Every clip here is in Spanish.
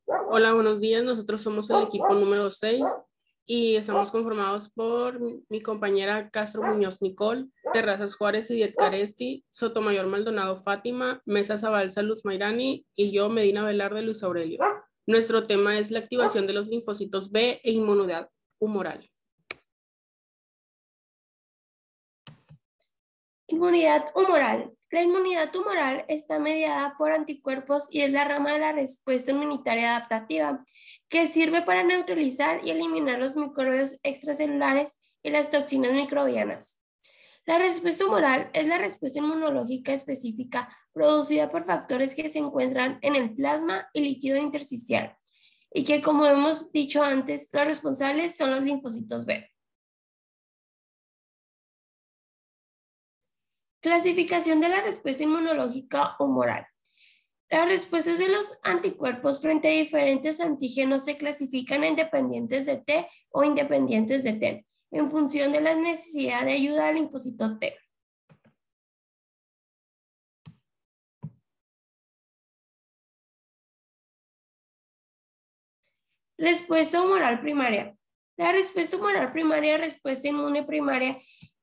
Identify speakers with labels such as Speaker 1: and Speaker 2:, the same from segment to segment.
Speaker 1: Hola, buenos días. Nosotros somos el equipo número 6 y estamos conformados por mi compañera Castro Muñoz Nicole, Terrazas Juárez y Diet Caresti, Sotomayor Maldonado Fátima, Mesa Zabalza Luz Mayrani y yo, Medina Velarde Luis Aurelio. Nuestro tema es la activación de los linfocitos B e inmunidad humoral.
Speaker 2: Inmunidad humoral. La inmunidad humoral está mediada por anticuerpos y es la rama de la respuesta inmunitaria adaptativa que sirve para neutralizar y eliminar los microbios extracelulares y las toxinas microbianas. La respuesta humoral es la respuesta inmunológica específica producida por factores que se encuentran en el plasma y líquido intersticial y que, como hemos dicho antes, los responsables son los linfocitos B. Clasificación de la respuesta inmunológica humoral. Las respuestas de los anticuerpos frente a diferentes antígenos se clasifican en dependientes de T o independientes de T, en función de la necesidad de ayuda al linfocito T. Respuesta humoral primaria. La respuesta humoral primaria, respuesta inmune primaria,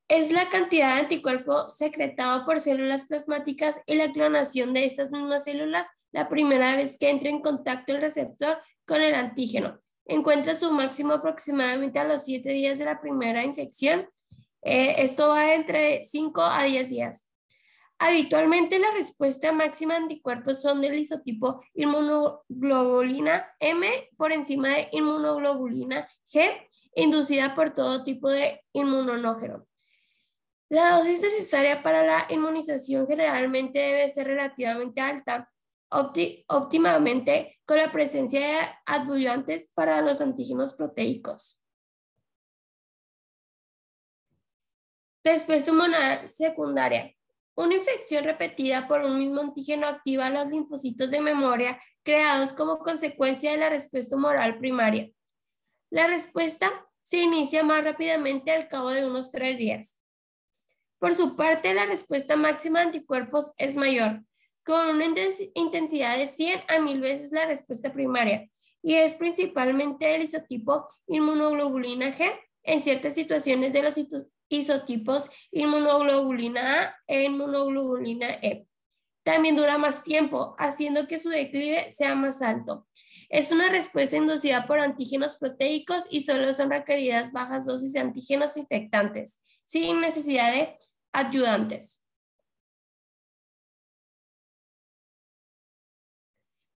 Speaker 2: es la cantidad de anticuerpo secretado por células plasmáticas y la clonación de estas mismas células la primera vez que entra en contacto el receptor con el antígeno. Encuentra su máximo aproximadamente a los 7 días de la primera infección. Esto va entre 5 a 10 días. Habitualmente la respuesta máxima de anticuerpos son del isotipo inmunoglobulina M por encima de inmunoglobulina G, inducida por todo tipo de inmunógeno. La dosis necesaria para la inmunización generalmente debe ser relativamente alta, óptimamente con la presencia de adyuvantes para los antígenos proteicos. Respuesta humoral secundaria. Una infección repetida por un mismo antígeno activa los linfocitos de memoria creados como consecuencia de la respuesta humoral primaria. La respuesta se inicia más rápidamente al cabo de unos 3 días. Por su parte, la respuesta máxima de anticuerpos es mayor, con una intensidad de 100 a 1000 veces la respuesta primaria, y es principalmente el isotipo inmunoglobulina G en ciertas situaciones de los isotipos inmunoglobulina A e inmunoglobulina E. También dura más tiempo, haciendo que su declive sea más alto. Es una respuesta inducida por antígenos proteicos y solo son requeridas bajas dosis de antígenos infectantes, sin necesidad de ayudantes.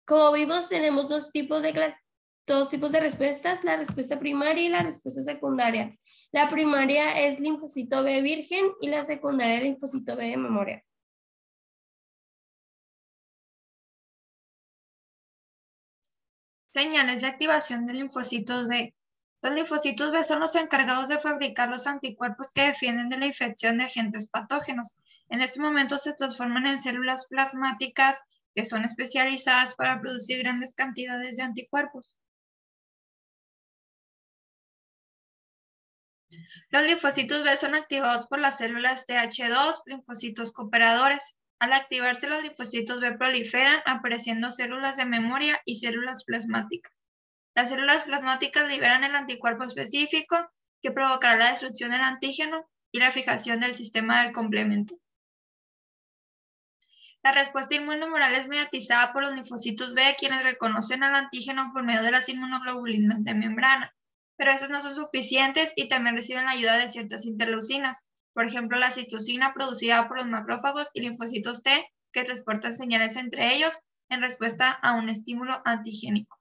Speaker 2: Como vimos, tenemos dos tipos de respuestas, la respuesta primaria y la respuesta secundaria. La primaria es linfocito B virgen y la secundaria linfocito B de memoria.
Speaker 3: Señales de activación de linfocitos B. Los linfocitos B son los encargados de fabricar los anticuerpos que defienden de la infección de agentes patógenos. En este momento se transforman en células plasmáticas que son especializadas para producir grandes cantidades de anticuerpos. Los linfocitos B son activados por las células Th2, linfocitos cooperadores. Al activarse, los linfocitos B proliferan, apareciendo células de memoria y células plasmáticas. Las células plasmáticas liberan el anticuerpo específico que provocará la destrucción del antígeno y la fijación del sistema del complemento. La respuesta inmunohumoral es mediatizada por los linfocitos B, quienes reconocen al antígeno por medio de las inmunoglobulinas de membrana, pero esas no son suficientes y también reciben la ayuda de ciertas interleucinas, por ejemplo la citocina producida por los macrófagos y linfocitos T, que transportan señales entre ellos en respuesta a un estímulo antigénico.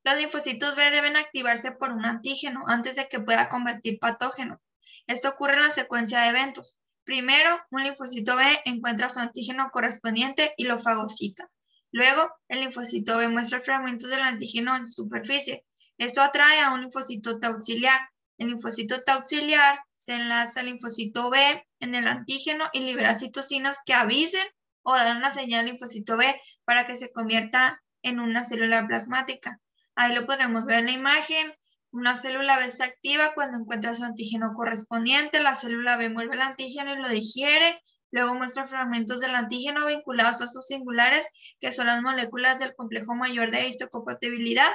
Speaker 3: Los linfocitos B deben activarse por un antígeno antes de que pueda convertir patógeno. Esto ocurre en la secuencia de eventos. Primero, un linfocito B encuentra su antígeno correspondiente y lo fagocita. Luego, el linfocito B muestra fragmentos del antígeno en su superficie. Esto atrae a un linfocito T auxiliar. El linfocito T auxiliar se enlaza al linfocito B en el antígeno y libera citocinas que avisen o dan una señal al linfocito B para que se convierta en una célula plasmática. Ahí lo podemos ver en la imagen. Una célula B se activa cuando encuentra su antígeno correspondiente. La célula B mueve el antígeno y lo digiere Luego muestra fragmentos del antígeno vinculados a sus singulares, que son las moléculas del complejo mayor de histocompatibilidad.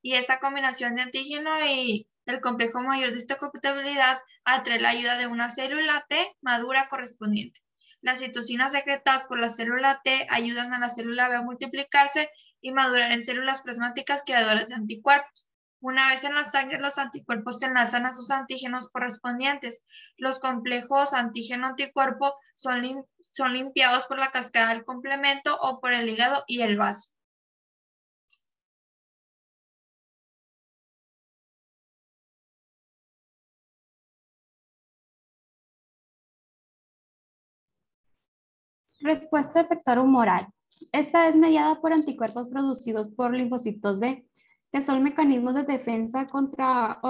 Speaker 3: Y esta combinación de antígeno y el complejo mayor de histocompatibilidad atrae la ayuda de una célula T madura correspondiente. Las citocinas secretadas por la célula T ayudan a la célula B a multiplicarse y madurar en células plasmáticas creadoras de anticuerpos. Una vez en la sangre, los anticuerpos se enlazan a sus antígenos correspondientes. Los complejos antígeno-anticuerpo son limpiados por la cascada del complemento o por el hígado y el vaso.
Speaker 4: Respuesta efector humoral. Esta es mediada por anticuerpos producidos por linfocitos B, que son mecanismos de defensa contra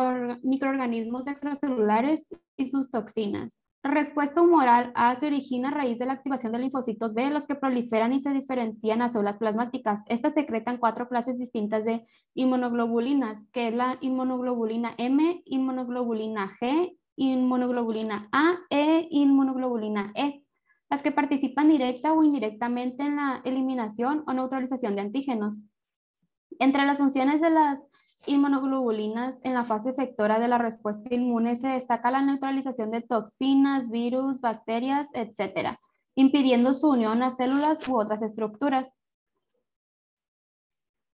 Speaker 4: microorganismos extracelulares y sus toxinas. La respuesta humoral A se origina a raíz de la activación de linfocitos B, los que proliferan y se diferencian a células plasmáticas. Estas secretan 4 clases distintas de inmunoglobulinas, que es la inmunoglobulina M, inmunoglobulina G, inmunoglobulina A e inmunoglobulina E, las que participan directa o indirectamente en la eliminación o neutralización de antígenos. Entre las funciones de las inmunoglobulinas en la fase efectora de la respuesta inmune se destaca la neutralización de toxinas, virus, bacterias, etc., impidiendo su unión a células u otras estructuras.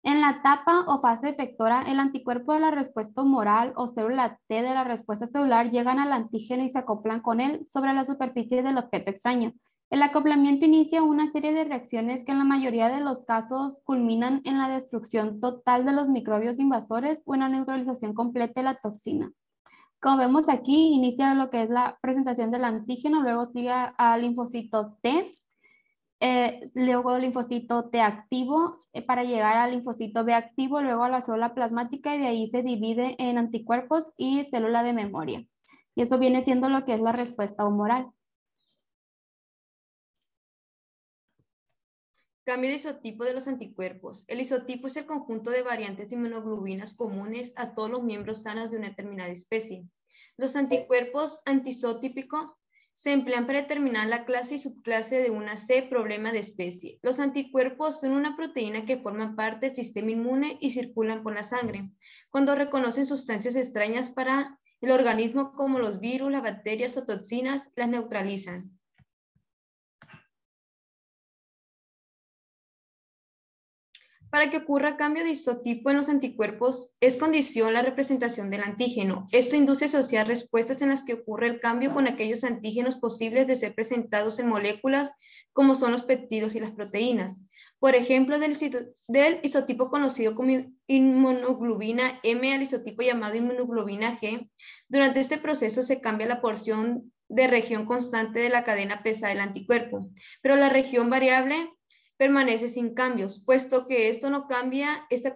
Speaker 4: En la etapa o fase efectora, el anticuerpo de la respuesta humoral o célula T de la respuesta celular llegan al antígeno y se acoplan con él sobre la superficie del objeto extraño. El acoplamiento inicia una serie de reacciones que en la mayoría de los casos culminan en la destrucción total de los microbios invasores o en la neutralización completa de la toxina. Como vemos aquí, inicia lo que es la presentación del antígeno, luego sigue al linfocito T, luego el linfocito T activo para llegar al linfocito B activo, luego a la célula plasmática y de ahí se divide en anticuerpos y célula de memoria. Y eso viene siendo lo que es la respuesta humoral.
Speaker 5: Cambio de isotipo de los anticuerpos. El isotipo es el conjunto de variantes de inmunoglobulinas comunes a todos los miembros sanos de una determinada especie. Los anticuerpos antiisotípicos se emplean para determinar la clase y subclase de una C problema de especie. Los anticuerpos son una proteína que forma parte del sistema inmune y circulan por la sangre. Cuando reconocen sustancias extrañas para el organismo como los virus, las bacterias o toxinas, las neutralizan. Para que ocurra cambio de isotipo en los anticuerpos, es condición la representación del antígeno. Esto induce a asociar respuestas en las que ocurre el cambio con aquellos antígenos posibles de ser presentados en moléculas como son los péptidos y las proteínas. Por ejemplo, del isotipo conocido como inmunoglobulina M al isotipo llamado inmunoglobulina G, durante este proceso se cambia la porción de región constante de la cadena pesada del anticuerpo, pero la región variable permanece sin cambios, puesto que esto no cambia, esta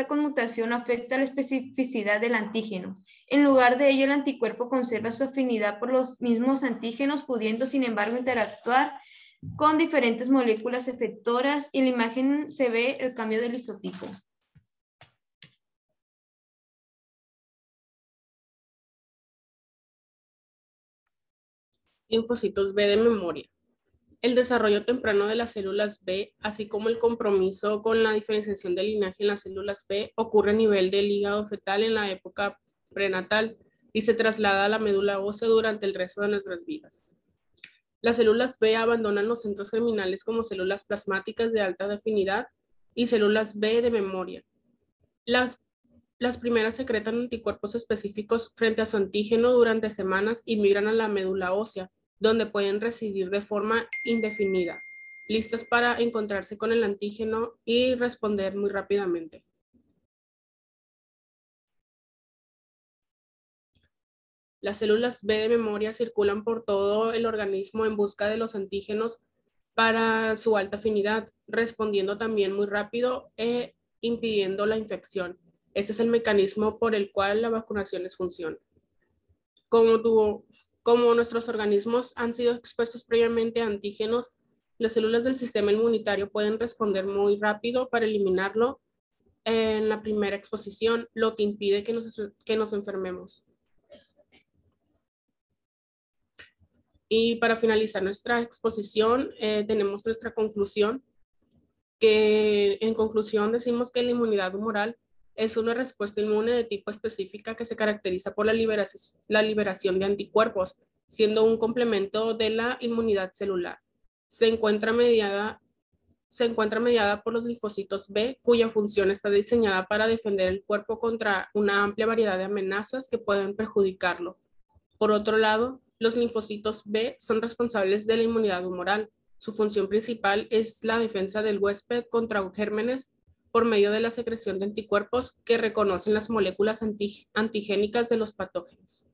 Speaker 5: conmutación afecta la especificidad del antígeno. En lugar de ello, el anticuerpo conserva su afinidad por los mismos antígenos, pudiendo, sin embargo, interactuar con diferentes moléculas efectoras y en la imagen se ve el cambio del isotipo.
Speaker 1: Linfocitos B de memoria. El desarrollo temprano de las células B, así como el compromiso con la diferenciación del linaje en las células B, ocurre a nivel del hígado fetal en la época prenatal y se traslada a la médula ósea durante el resto de nuestras vidas. Las células B abandonan los centros germinales como células plasmáticas de alta afinidad y células B de memoria. Las primeras secretan anticuerpos específicos frente a su antígeno durante semanas y migran a la médula ósea, donde pueden residir de forma indefinida, listas para encontrarse con el antígeno y responder muy rápidamente. Las células B de memoria circulan por todo el organismo en busca de los antígenos para su alta afinidad, respondiendo también muy rápido e impidiendo la infección. Este es el mecanismo por el cual la vacunación les funciona. Como nuestros organismos han sido expuestos previamente a antígenos, las células del sistema inmunitario pueden responder muy rápido para eliminarlo en la primera exposición, lo que impide que nos enfermemos. Y para finalizar nuestra exposición, tenemos nuestra conclusión, que en conclusión decimos que la inmunidad humoral es una respuesta inmune de tipo específica que se caracteriza por la liberación de anticuerpos, siendo un complemento de la inmunidad celular. Se encuentra mediada por los linfocitos B, cuya función está diseñada para defender el cuerpo contra una amplia variedad de amenazas que pueden perjudicarlo. Por otro lado, los linfocitos B son responsables de la inmunidad humoral. Su función principal es la defensa del huésped contra gérmenes por medio de la secreción de anticuerpos que reconocen las moléculas antigénicas de los patógenos.